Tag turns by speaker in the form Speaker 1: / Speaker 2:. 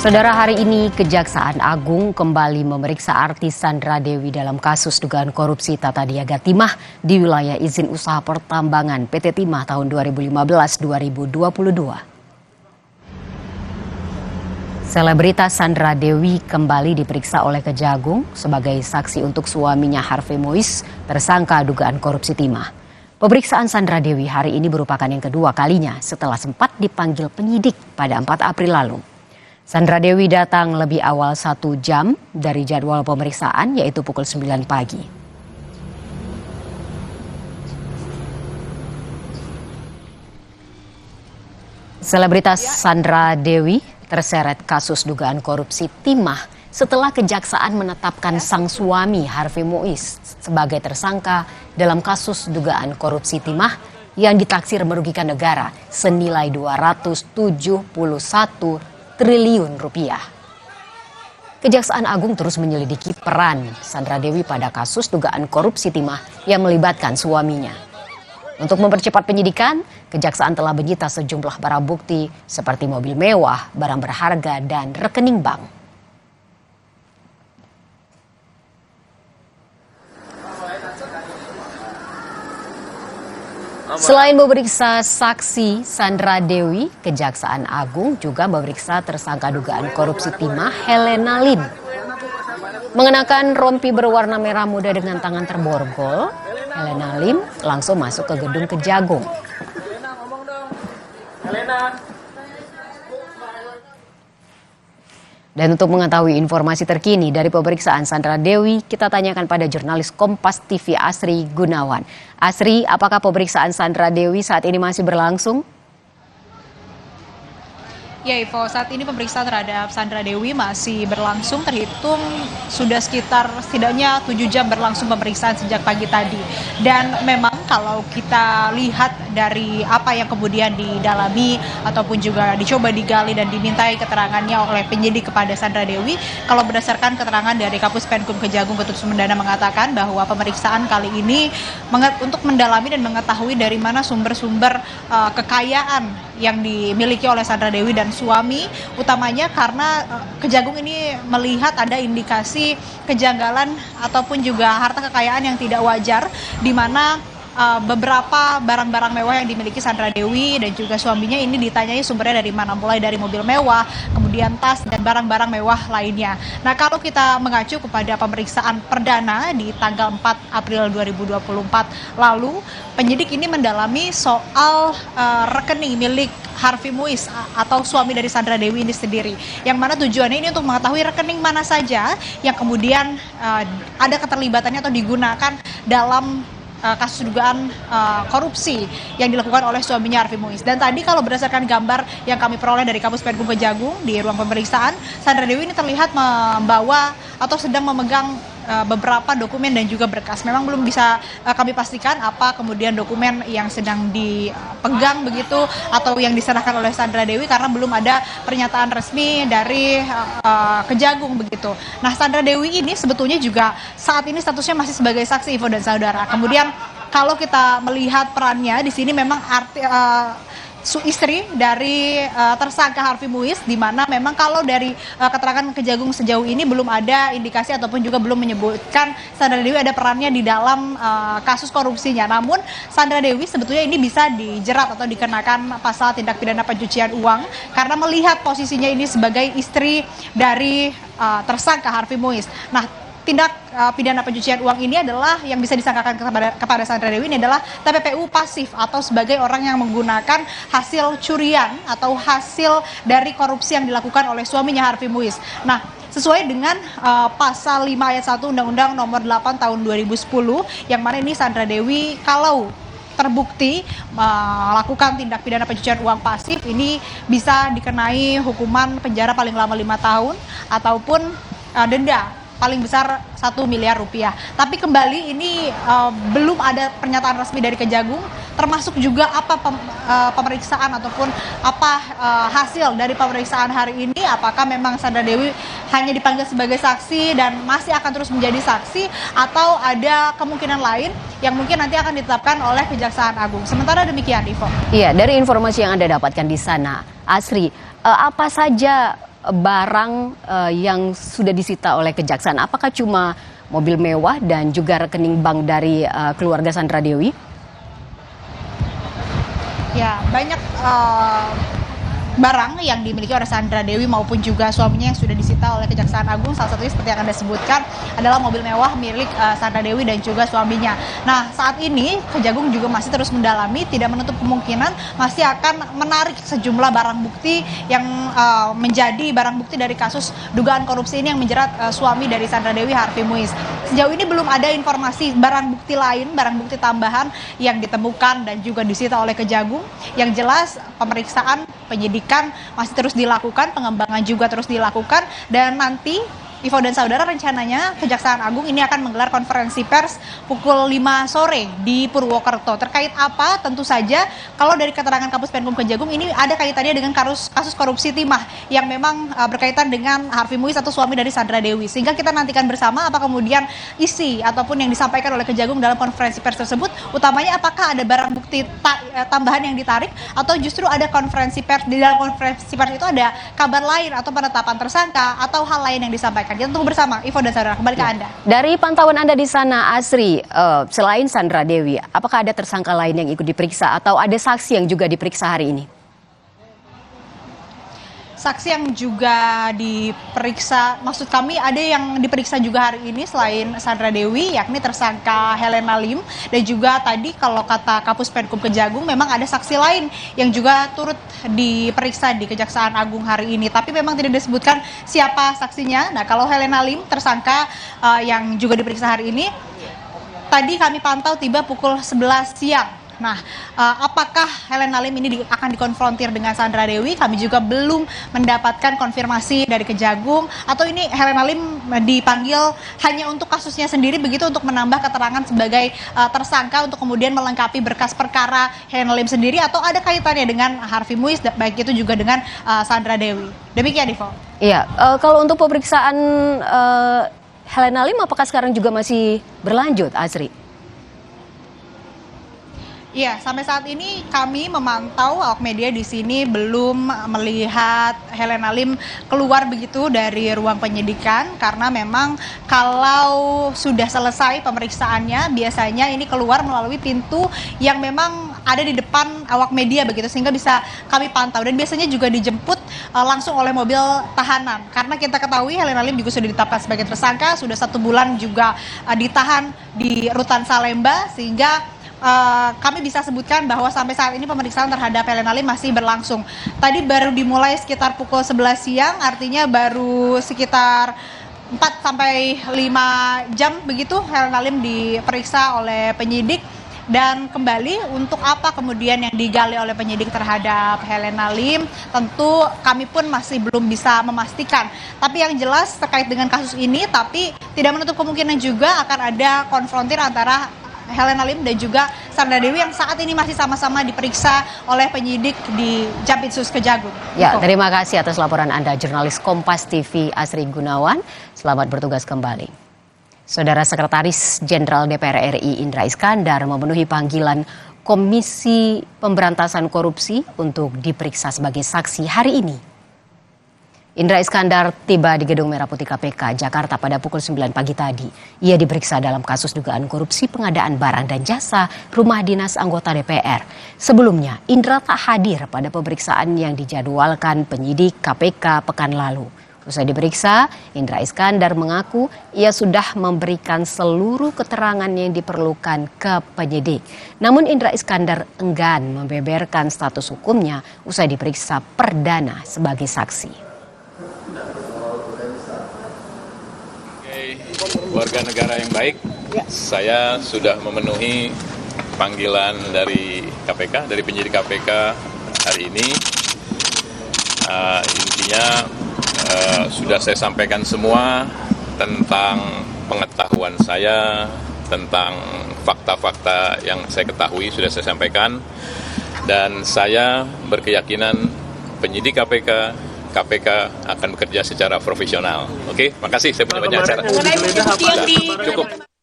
Speaker 1: Saudara, hari ini Kejaksaan Agung kembali memeriksa artis Sandra Dewi dalam kasus dugaan korupsi tata niaga timah di wilayah izin usaha pertambangan PT Timah tahun 2015-2022. Selebritas Sandra Dewi kembali diperiksa oleh Kejagung sebagai saksi untuk suaminya Harvey Mois tersangka dugaan korupsi timah. Pemeriksaan Sandra Dewi hari ini merupakan yang kedua kalinya setelah sempat dipanggil penyidik pada 4 April lalu. Sandra Dewi datang lebih awal 1 jam dari jadwal pemeriksaan, yaitu pukul 9 pagi. Selebritas Sandra Dewi terseret kasus dugaan korupsi timah setelah Kejaksaan menetapkan sang suami Harvey Mois sebagai tersangka dalam kasus dugaan korupsi timah yang ditaksir merugikan negara senilai 271 triliun rupiah. Kejaksaan Agung terus menyelidiki peran Sandra Dewi pada kasus dugaan korupsi timah yang melibatkan suaminya. Untuk mempercepat penyidikan, Kejaksaan telah menyita sejumlah barang bukti seperti mobil mewah, barang berharga, dan rekening bank. Selain memeriksa saksi Sandra Dewi, Kejaksaan Agung juga memeriksa tersangka dugaan korupsi timah Helena Lim. Mengenakan rompi berwarna merah muda dengan tangan terborgol, Helena Lim langsung masuk ke gedung Kejagung. Dan untuk mengetahui informasi terkini dari pemeriksaan Sandra Dewi, kita tanyakan pada jurnalis Kompas TV Asri Gunawan. Asri, apakah pemeriksaan Sandra Dewi saat ini masih berlangsung?
Speaker 2: Ya Ivo, saat ini pemeriksaan terhadap Sandra Dewi masih berlangsung, terhitung sudah setidaknya 7 jam berlangsung pemeriksaan sejak pagi tadi. Dan memang kalau kita lihat dari apa yang kemudian didalami ataupun juga dicoba digali dan dimintai keterangannya oleh penyidik kepada Sandra Dewi, kalau berdasarkan keterangan dari Kapus Penkum Kejagung Ketut Sumedana mengatakan bahwa pemeriksaan kali ini untuk mendalami dan mengetahui dari mana sumber-sumber kekayaan yang dimiliki oleh Sandra Dewi dan suami, utamanya karena Kejagung ini melihat ada indikasi kejanggalan ataupun juga harta kekayaan yang tidak wajar, di mana beberapa barang-barang mewah yang dimiliki Sandra Dewi dan juga suaminya ini ditanyai sumbernya dari mana, mulai dari mobil mewah, kemudian tas dan barang-barang mewah lainnya. Nah, kalau kita mengacu kepada pemeriksaan perdana di tanggal 4 April 2024 lalu, penyidik ini mendalami soal rekening milik Harvey Mois atau suami dari Sandra Dewi ini sendiri, yang mana tujuannya ini untuk mengetahui rekening mana saja yang kemudian ada keterlibatannya atau digunakan dalam kasus dugaan korupsi yang dilakukan oleh suaminya Harvey Mois. Dan tadi kalau berdasarkan gambar yang kami peroleh dari Kapus Penkum Kejagung di ruang pemeriksaan, Sandra Dewi ini terlihat membawa atau sedang memegang beberapa dokumen dan juga berkas. Memang belum bisa kami pastikan apa kemudian dokumen yang sedang dipegang begitu atau yang diserahkan oleh Sandra Dewi, karena belum ada pernyataan resmi dari Kejagung begitu. Nah, Sandra Dewi ini sebetulnya juga saat ini statusnya masih sebagai saksi, Ivo dan saudara. Kemudian kalau kita melihat perannya di sini memang istri dari tersangka Harvey Mois, di mana memang kalau dari keterangan Kejagung sejauh ini belum ada indikasi ataupun juga belum menyebutkan Sandra Dewi ada perannya di dalam kasus korupsinya. Namun Sandra Dewi sebetulnya ini bisa dijerat atau dikenakan pasal tindak pidana pencucian uang karena melihat posisinya ini sebagai istri dari tersangka Harvey Mois. Nah, tindak pidana pencucian uang ini adalah yang bisa disangkakan kepada Sandra Dewi ini adalah TPPU pasif atau sebagai orang yang menggunakan hasil curian atau hasil dari korupsi yang dilakukan oleh suaminya Harvey Mois. Nah, sesuai dengan pasal 5 ayat 1 Undang-Undang Nomor 8 Tahun 2010, yang mana ini Sandra Dewi kalau terbukti melakukan tindak pidana pencucian uang pasif ini bisa dikenai hukuman penjara paling lama 5 tahun ataupun denda paling besar 1 miliar rupiah. Tapi kembali ini belum ada pernyataan resmi dari Kejagung, termasuk juga apa pemeriksaan ataupun apa hasil dari pemeriksaan hari ini. Apakah memang Sandra Dewi hanya dipanggil sebagai saksi dan masih akan terus menjadi saksi, atau ada kemungkinan lain yang mungkin nanti akan ditetapkan oleh Kejaksaan Agung. Sementara demikian, Ivo.
Speaker 1: Iya, dari informasi yang Anda dapatkan di sana, Asri, apa saja barang yang sudah disita oleh Kejaksaan? Apakah cuma mobil mewah dan juga rekening bank dari keluarga Sandra Dewi?
Speaker 2: Ya, banyak barang yang dimiliki oleh Sandra Dewi maupun juga suaminya yang sudah disita oleh Kejaksaan Agung. Salah satunya seperti yang Anda sebutkan adalah mobil mewah milik Sandra Dewi dan juga suaminya. Nah, saat ini Kejagung juga masih terus mendalami, tidak menutup kemungkinan masih akan menarik sejumlah barang bukti yang menjadi barang bukti dari kasus dugaan korupsi ini yang menjerat suami dari Sandra Dewi, Harvey Muiz. Sejauh ini belum ada informasi barang bukti lain, barang bukti tambahan yang ditemukan dan juga disita oleh Kejagung. Yang jelas pemeriksaan penyidikan masih terus dilakukan, pengembangan juga terus dilakukan, dan nanti Ivo dan saudara rencananya Kejaksaan Agung ini akan menggelar konferensi pers pukul 5 sore di Purwokerto. Terkait apa? Tentu saja kalau dari keterangan Kapus Penkum Kejagung ini ada kaitannya dengan kasus korupsi timah yang memang berkaitan dengan Harvey Muiz atau suami dari Sandra Dewi. Sehingga kita nantikan bersama apa kemudian isi ataupun yang disampaikan oleh Kejagung dalam konferensi pers tersebut. Utamanya apakah ada barang bukti tambahan yang ditarik atau justru ada konferensi pers, di dalam konferensi pers itu ada kabar lain atau penetapan tersangka atau hal lain yang disampaikan. Kita tunggu bersama, Ivo dan saudara, kembali ke Anda.
Speaker 1: Dari pantauan Anda di sana, Asri, selain Sandra Dewi, apakah ada tersangka lain yang ikut diperiksa atau ada saksi yang juga diperiksa hari ini?
Speaker 2: Saksi yang juga diperiksa, maksud kami ada yang diperiksa juga hari ini selain Sandra Dewi, yakni tersangka Helena Lim, dan juga tadi kalau kata Kapus Penkum Kejagung memang ada saksi lain yang juga turut diperiksa di Kejaksaan Agung hari ini, tapi memang tidak disebutkan siapa saksinya. Nah, kalau Helena Lim tersangka yang juga diperiksa hari ini, tadi kami pantau tiba pukul 11 siang. Nah, apakah Helena Lim ini akan dikonfrontir dengan Sandra Dewi? Kami juga belum mendapatkan konfirmasi dari Kejagung, atau ini Helena Lim dipanggil hanya untuk kasusnya sendiri begitu, untuk menambah keterangan sebagai tersangka untuk kemudian melengkapi berkas perkara Helena Lim sendiri, atau ada kaitannya dengan Harvey Muiz, baik itu juga dengan Sandra Dewi. Demikian, Ivo.
Speaker 1: Iya, kalau untuk pemeriksaan Helena Lim apakah sekarang juga masih berlanjut, Asri?
Speaker 2: Iya, sampai saat ini kami memantau awak media di sini belum melihat Helena Lim keluar begitu dari ruang penyidikan, karena memang kalau sudah selesai pemeriksaannya biasanya ini keluar melalui pintu yang memang ada di depan awak media begitu, sehingga bisa kami pantau, dan biasanya juga dijemput langsung oleh mobil tahanan, karena kita ketahui Helena Lim juga sudah ditetapkan sebagai tersangka, sudah 1 bulan juga ditahan di Rutan Salemba, sehingga kami bisa sebutkan bahwa sampai saat ini pemeriksaan terhadap Helena Lim masih berlangsung. Tadi baru dimulai sekitar pukul 11 siang, artinya baru sekitar 4 sampai 5 jam begitu Helena Lim diperiksa oleh penyidik. Dan kembali untuk apa kemudian yang digali oleh penyidik terhadap Helena Lim, tentu kami pun masih belum bisa memastikan. Tapi yang jelas terkait dengan kasus ini, tapi tidak menutup kemungkinan juga akan ada konfrontir antara Helena Lim dan juga Sandra Dewi yang saat ini masih sama-sama diperiksa oleh penyidik di Jampitsus Kejagung.
Speaker 1: Ya, terima kasih atas laporan Anda, jurnalis Kompas TV Asri Gunawan. Selamat bertugas kembali. Saudara Sekretaris Jenderal DPR RI Indra Iskandar memenuhi panggilan Komisi Pemberantasan Korupsi untuk diperiksa sebagai saksi hari ini. Indra Iskandar tiba di Gedung Merah Putih KPK Jakarta pada pukul 9 pagi tadi. Ia diperiksa dalam kasus dugaan korupsi pengadaan barang dan jasa rumah dinas anggota DPR. Sebelumnya, Indra tak hadir pada pemeriksaan yang dijadwalkan penyidik KPK pekan lalu. Usai diperiksa, Indra Iskandar mengaku ia sudah memberikan seluruh keterangan yang diperlukan ke penyidik. Namun Indra Iskandar enggan membeberkan status hukumnya usai diperiksa perdana sebagai saksi.
Speaker 3: Warga negara yang baik, saya sudah memenuhi panggilan dari KPK, dari penyidik KPK hari ini. Intinya sudah saya sampaikan semua tentang pengetahuan saya, tentang fakta-fakta yang saya ketahui sudah saya sampaikan, dan saya berkeyakinan penyidik KPK akan bekerja secara profesional. Oke, makasih. Saya punya banyak acara.
Speaker 2: Cukup.